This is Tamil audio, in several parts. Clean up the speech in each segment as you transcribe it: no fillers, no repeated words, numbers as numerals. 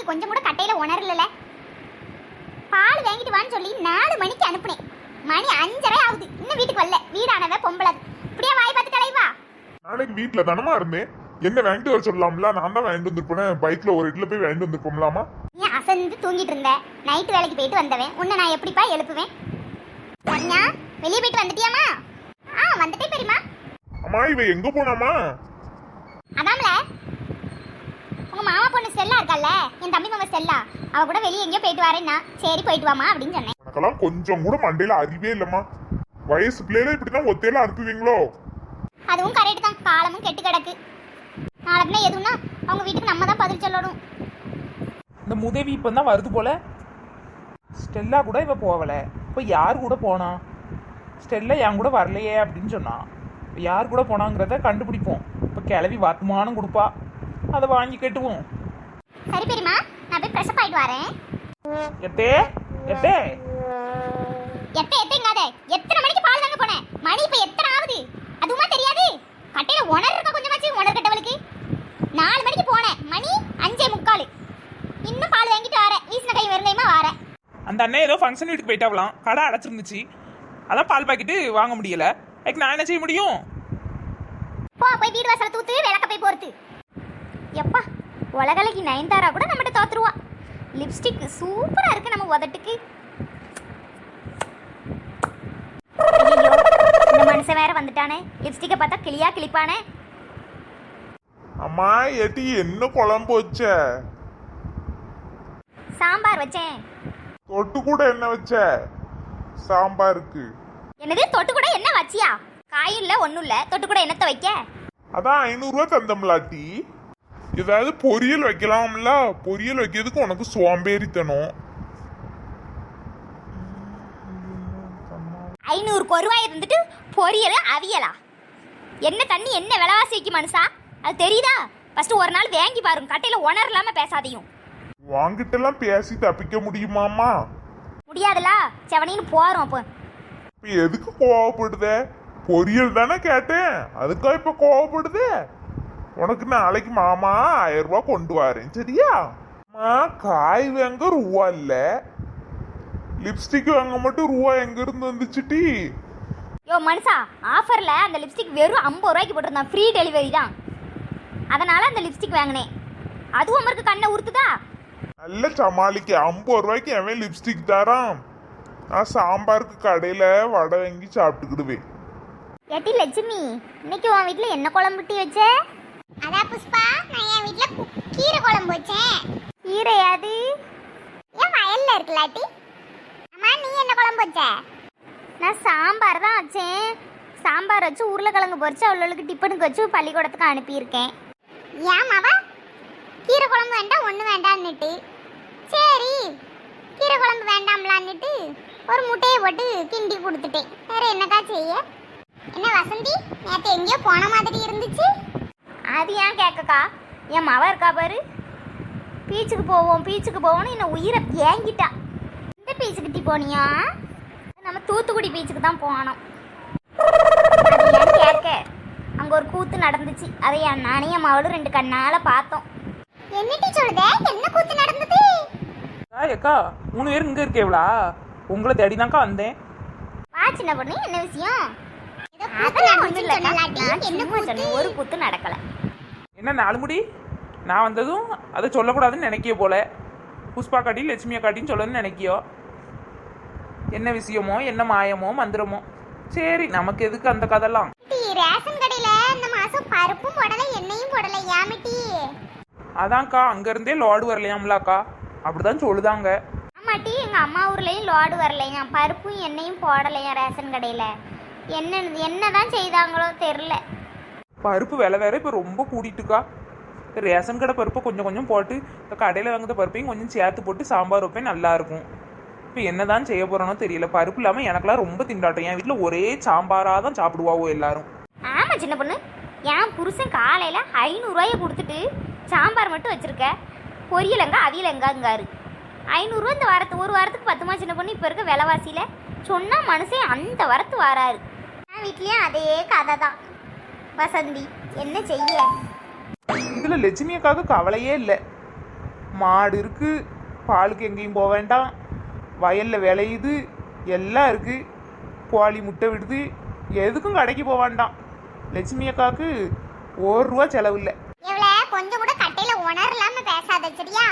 மணிக்கு கொஞ்சம் கூட கட்டையில உணரல. பால் வாங்கிட்டு வான்னு சொல்லி 4 மணிக்கு அனுப்புனேன். மணி 5:30 ஆகுது, இன்னும் வீட்டுக்கு வரல. வீடானவ பொம்பளை, இப்படியே வாய் பார்த்து கலைவா. நாளைக்கு வீட்டுல தானமா இருந்தேன், என்ன வாங்கிட்டு வர சொல்லலாம்ல? நான் தான் வாங்கிட்டு வந்திருப்பேன், பைக்ல ஒரு இடத்துல போய் வாங்கிட்டு வந்திருப்போம்லாமா? நீ அசந்து தூங்கிட்டு இருந்த, நைட்டு வேலைக்கு போயிட்டு வந்தவன் உன்னை நான் எப்படிப்பா எழுப்புவேன்? சரியா, வெளியே போயிட்டு வந்துட்டியாமா? வந்துட்டே பெரியமா. அம்மா இவ எங்க போனாமா? அதான்ல உங்க மாமா பொண்ணு ஸ்டெல்லா இருக்கல்ல, என் தம்பி மாமா ஸ்டெல்லா, அவ கூட வெளியே எங்கேயோ போயிட்டு வரேன்னா சரி போயிட்டு வாமா அப்படின்னு சொன்னேன். எனக்கெல்லாம் கொஞ்சம் கூட மண்டையில அறிவே இல்லம்மா. வயசு பிள்ளையில இப்படிதான் ஒத்தையில அனுப்புவீங்களோ? அதுவும் கரெக்ட் தான், காலமும் கெட்டு கிடக்கு. நாளைக்குன்னா எதுனா அவங்க வீட்டுக்கு நம்ம தான் பதில் சொல்லணும். இந்த முதவி இப்போ தான் வருது போல. ஸ்டெல்லா கூட இவ போகலை. இப்போ யார் கூட போனா? ஸ்டெல்லா என் கூட வரலையே அப்படின்னு சொன்னா. இப்போ யார் கூட போனாங்கிறத கண்டுபிடிப்போம். இப்போ கிளவி வாத்துமானம் கொடுப்பா, அதை வாங்கி கட்டுவோம். சரி பெரியமா, நான் போய் ஃப்ரெஷ் அப் ஆயிட்டு வரேன். எட்டே எட்டே எத்தேங்காத. எத்தனை மணிக்கு பால் வாங்க போனேன்? மணி இப்போ எத்தனை ஆகுது அதுவுமா தெரியாது? கட்டையில உணர் இருக்கா கொஞ்சமாச்சு? உணர் கட்டவளுக்கு 4 மணிக்கு போனேன், மணி 5:45. இன்னும் பால் வாங்கிட்டு வரேன், வீசின கை வெறுங்கையுமா வரேன். அந்த அண்ணன் ஏதோ ஃபங்க்ஷன் வீட்டுக்கு போயிட்டாவலாம், கடை அடைச்சிருந்துச்சு, அதான் பால் பாக்கெட்டு வாங்க முடியல. அதுக்கு நான் என்ன செய்ய முடியும்? போய் வீடு வாசல தூத்து விளக்க போய் போறது. எப்பா, உலகலைக்கு நயன்தாரா கூட நம்மகிட்ட தோத்துருவா. லிப்ஸ்டிக் சூப்பரா இருக்கு நம்ம உதட்டுக்கு. ஐயோ, இந்த மனுஷன் வேற வந்துட்டானே, லிப்ஸ்டிக்கை பார்த்தா கிளியா கிளிப்பானே. அம்மா ஏட்டி என்ன குழம்பு வச்ச? சாம்பார் வச்சேன். தொட்டு கூட என்ன வச்ச? சாம்பாருக்கு. என்னது தொட்டு கூட என்ன வச்சியா? காயும் இல்ல ஒண்ணும் இல்ல, தொட்டு கூட என்னத்த வைக்க? அதான் 500 ரூபா தந்தம்லாட்டி. ஏதாவது பொரியல் வைக்கலாம்ல? பொரியல் வைக்கிறதுக்கு உனக்கு சோம்பேறித்தனம். 500 ரூபாய் இருந்துட்டு பொரியல் அவியலா? என்ன தண்ணி என்ன விலைவாசிக்கு மனுஷா, அது தெரியுதா? ஃபர்ஸ்ட் ஒரு நாள் வாங்கி பாருங்க, கட்டையில உணரலாம பேசாதையும். வாங்கிட்டெல்லாம் பேசி தப்பிக்க முடியுமாமா? முடியாதுல, செவனின்னு போறோம். அப்போ இப்ப எதுக்கு கோவப்படுத? பொரியல் தானே கேட்டேன், அதுக்கா இப்ப கோவப்படுத? உனக்கு நாளைக்கு மாமா 1000 ரூபாய் கொண்டு வரேன், சரியா? காய் வாங்க ரூபா இல்ல, லிப்ஸ்டிக் வாங்க மட்டும் ரூபா எங்க இருந்து வந்துச்சுட்டி? யோ மனுஷா, ஆஃபர்ல அந்த லிப்ஸ்டிக் வெறும் 50 ரூபாய்க்கு போட்டிருந்தான், ஃப்ரீ டெலிவரி தான். அதனால அந்த லிப்ஸ்டிக் வாங்கினேன். அதுவும் அமருக்கு கண்ணை உறுத்துதா? நல்ல சமாளிக்க 50 ரூபாய்க்கு எவன் லிப்ஸ்டிக் தரான்? நான் சாம்பாருக்கு கடையில வடை வாங்கி சாப்பிட்டுக்கிடுவேன். ஏட்டி லட்சுமி, இன்னைக்கு உன் வீட்ல என்ன குழம்பு டீ வச்ச? அதான் புஷ்பா, நான் என் வீட்ல கீரை குழம்பு வச்சேன். கீரை அது ஏன் வயல்ல இருக்குலாட்டி? அம்மா நீ என்ன குழம்பு வச்ச? நான் சாம்பார் தான் வச்சேன். சாம்பார் வச்சு உருளைக்கிழங்கு பொரிச்சு அவளுக்கு டிஃபனுக்கு வச்சு பள்ளிக்கூடத்துக்கு அனுப்பியிருக்கேன். ஏன் மாவா கீரை குழம்பு வேண்டாம் ஒன்று வேண்டான்னுட்டு, சரி கீரை குழம்பு வேண்டாம்லான்னுட்டு ஒரு முட்டையை போட்டு கிண்டி கொடுத்துட்டேன். வேற என்னக்கா செய்ய? என்ன வசந்தி, நேற்று எங்கேயோ போன மாதிரி இருந்துச்சு? அது ஏன் கேட்கக்கா, என் மவ இருக்கா பாரு, பீச்சுக்கு போவோம்னு என்ன உயிரை ஏங்கிட்டா. இந்த பீச்சுக்கு டீ போனியா? நம்ம தூத்துக்குடி பீச்சுக்கு தான் போனோம். அது ஏன் கேட்க, அங்கே ஒரு கூத்து நடந்துச்சு, அதை நானே என் மவளும் 2 கண்ணால பார்த்தோம். என்ன டீ சொல்லுதே, என்ன கூத்து நடந்தது? அக்கா 3 பேர் இங்கே இருக்கேவளா? உங்களை தேடிதான்க்கா வந்தேன். வா சின்ன பொண்ணு, என்ன விஷயம்? ஒரு கூத்து நடக்கல. என்ன 4 முடி? நான் வந்ததும் அதை சொல்லக்கூடாதுன்னு நினைக்கிய போல. புஷ்பா காட்டி லட்சுமியா காட்டின்னு சொல்லணும்னு நினைக்கியோ. என்ன விஷயமோ, என்ன மாயமோ மந்திரமோ? சரி, நமக்கு எதுக்கு அந்த கதெல்லாம்? ரேஷன் கடையில இந்த மாசம் பருப்பும் போடல, எண்ணெயும் போடல, யாமிட்டி? அதான்க்கா, அங்கேருந்தே லோடு வரலையாம்லாக்கா, அப்படிதான் சொல்லுதாங்க. ஆமாட்டி, எங்க அம்மா ஊர்லயும் லோடு வரலையா, பருப்பும் எண்ணெயும் போடலையா ரேஷன் கடையில. என்னதான் செய்தாங்களோ தெரியல. பருப்பு விலை வேற இப்போ ரொம்ப கூட்டிட்டுக்கா. ரேஷன் கடை பருப்பை கொஞ்சம் கொஞ்சம் போட்டு இந்த கடையில் வாங்குற பருப்பையும் கொஞ்சம் சேர்த்து போட்டு சாம்பார் வைப்பேன், நல்லா இருக்கும். இப்போ என்னதான் செய்ய போறோனோ தெரியல. பருப்பு இல்லாமல் எனக்கெல்லாம் ரொம்ப திண்டாட்டம். என் வீட்டில் ஒரே சாம்பாராக தான் சாப்பிடுவாவோ எல்லாரும். ஆமா சின்ன பொண்ணு, என் புருஷன் காலையில 500 ரூபாயை கொடுத்துட்டு சாம்பார் மட்டும் வச்சிருக்க, பொரியலங்க அவியலங்காரு. 500 ரூபா இந்த வாரத்து ஒரு வாரத்துக்கு 10 சின்ன பொண்ணு. இப்போ இருக்க விலைவாசியில சொன்னா மனுஷன் அந்த வாரத்து வராரு. என் வீட்லயும் அதே கதை தான் வசந்தி, என்ன செய்ய? இதுல லட்சுமியக்காக கவலையே இல்லை. மாடு இருக்கு, பாலுக்கு எங்கேயும் போக வேண்டாம், வயலில் விளையுது, எல்லாம் இருக்கு, கோழி முட்டை விடுது, எதுக்கும் கடைக்கு போக வேண்டாம். லட்சுமி அக்காவுக்கு 1 ரூபா செலவு இல்லை. எவ்வளோ கொஞ்சம் கூட கட்டையில உணரலாம பேசாத சரியா?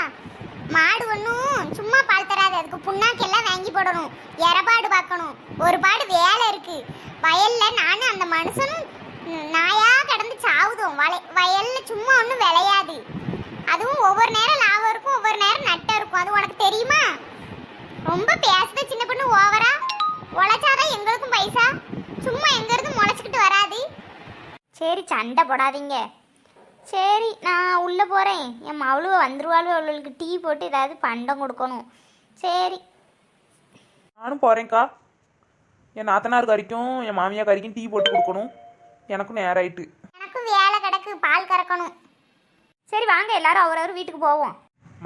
மாடு ஒன்றும் சும்மா பால் தராது, அதுக்கு புண்ணாக்கெல்லாம் வாங்கி போடணும், எரபாடு பார்க்கணும், ஒரு பாடு வேலை இருக்கு. வயல்ல நானும் அந்த மனுஷனும் நாயா கடந்து சாவுதோம். வயல்ல சும்மா ஒன்றும் விளையாது, அதுவும் ஒவ்வொரு நேரம் லாபம் இருக்கும், ஒவ்வொரு நேரம் நட்டம் இருக்கும். அது உனக்கு தெரியுமா? ரொம்ப பேசுத சின்ன பொண்ணு, ஓவரா உழைச்சாதான் எங்களுக்கும் பைசா, சும்மா எங்கிருந்து முளைச்சிக்கிட்டு வராது. சரி சண்டை போடாதீங்க. சரி நான் உள்ளே போகிறேன், என் மவளுவ வந்துருவாளுவ, அவளுக்கு டீ போட்டு ஏதாவது பண்டம் கொடுக்கணும். சரி நானும் போகிறேன்க்கா. என் நாத்தனார் கறிக்கும் என் மாமியார் கறிக்கும் டீ போட்டு கொடுக்கணும். எனக்கும் நேரம் ஆயிட்டு. எனக்கும் வேலை கிடக்கு, பால் கறக்கணும். சரி வாங்க எல்லாரும் அவரவர் வீட்டுக்கு போவோம்.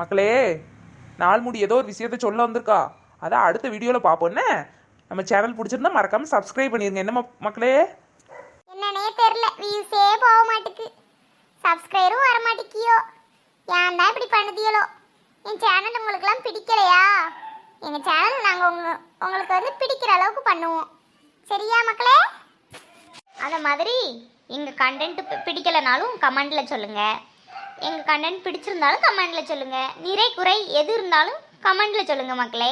மக்களே, நாள் முடி ஏதோ ஒரு விஷயத்த சொல்ல வந்திருக்கா, அதான் அடுத்த வீடியோவில் பார்ப்போன்னே. நம்ம சேனல் பிடிச்சிருந்தா மறக்காமல் சப்ஸ்கிரைப் பண்ணிடுங்க. என்ன மக்களே? என்னன்னே தெரில, வியூஸே போக மாட்டுக்கு, சப்ஸ்கிரைபரும் வர மாட்டேக்கியோ. ஏன் தான் இப்படி பண்ணுதியலோ? என் சேனல் உங்களுக்குலாம் பிடிக்கலையா? எங்கள் சேனல் நாங்கள் உங்களுக்கு வந்து பிடிக்கிற அளவுக்கு பண்ணுவோம். சரியா மக்களே? அந்த மாதிரி எங்கள் கண்டென்ட் பிடிக்கலைனாலும் கமெண்டில் சொல்லுங்கள், எங்கள் கண்டென்ட் பிடிச்சிருந்தாலும் கமெண்டில் சொல்லுங்கள், நிறை குறை எது இருந்தாலும் கமெண்டில் சொல்லுங்கள் மக்களே.